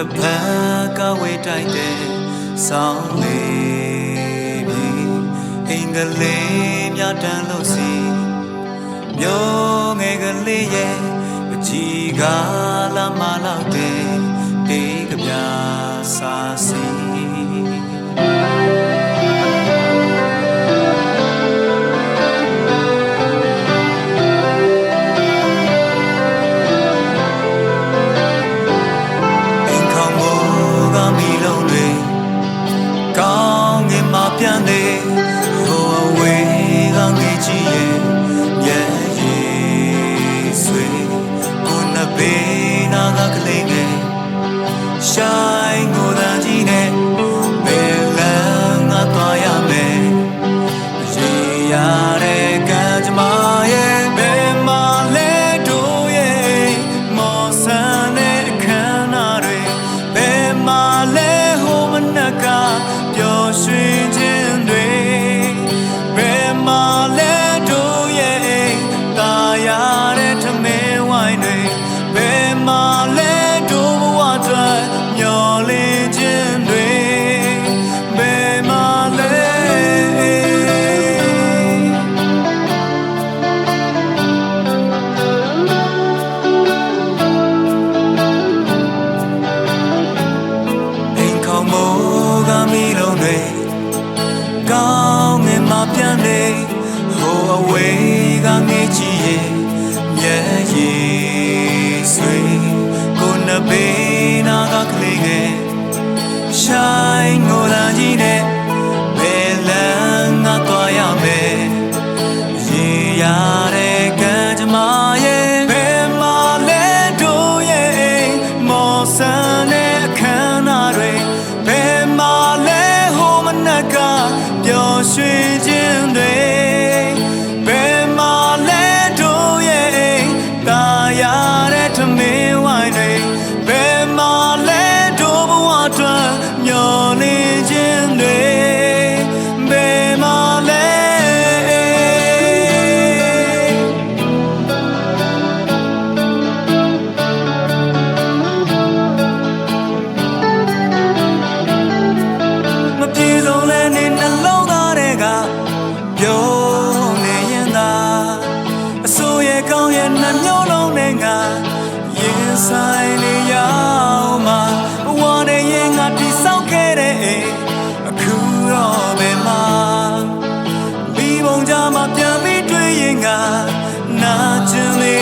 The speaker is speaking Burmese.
တပတ်ကဝေးတိုက်တဲ့ဆောင်းလေးမြေအင်္ဂလိပ်များတန်လို့စီမျိုးငယ်ကလေးရဲ့အကြီးကလာမလောက်တဲ့တေးကပြာစာစီပြန်လေဟိုအဝေးကငေးကြီးရဲ့ရဲ့ရေးဆွေကိုနဘေးနာကကလေးငယ်ရှိုင်းကိုတန်းကြီးနဲ့ဘယ်လမ်းငါသွားရမယ်ရေရတဲ့ကံကြမ္မာရဲ့ဘယ်မှာလဲတို့ရဲ့မော်ဆန်တဲ့အခမ်းအနားတွေဘယ်မှာလဲဟိုမနက်ကပျော်ရွှင်ကောင်းငင်မှာပြန်နေဟိုအဝေးကငေးကြီးရဲ့ရဲ့ရေးဆွေကိုနဘေးနာကကလေးငယ်ရှိုင်းငိုတန်းကြီးနဲ့ဘယ်လမ်းငါသွားရမယ်ရေရတဲ့ကံကြမ္မာရဲ့ဘယ်မှာလဲတို့ရဲ့မော်ဆန်တဲ့အခမ်းအနားတွေဘယ်မှာလဲဟိုမနက်ကပျော်ရွှင်ခြင်းတွေဘယ်မှာလဲတို့ရဲ့တာယာတဲ့ထမင်းဝိုင်းတွေဘယ်မှာလဲတို့ဘဝအတွက်မျော်လင့်ခြင်းတွေဘယ်မှာလဲမပြေဆုံးလဲနေနှလုံးသားတွေကပြုံးနေရင်သာအစိုးရကောင်းရဲ့နှမျိုးလုံးနဲ့ငါရင်ဆိုင်နေရအောင်မှာဘဝနဲ့ရင်ငါတိဆောက်ခဲ့တဲ့အခုတော့ဘယ်မှာပြီးပုံကြမှာပြန်ပြီးတွေ့ရင်ငါနာကျင်လေ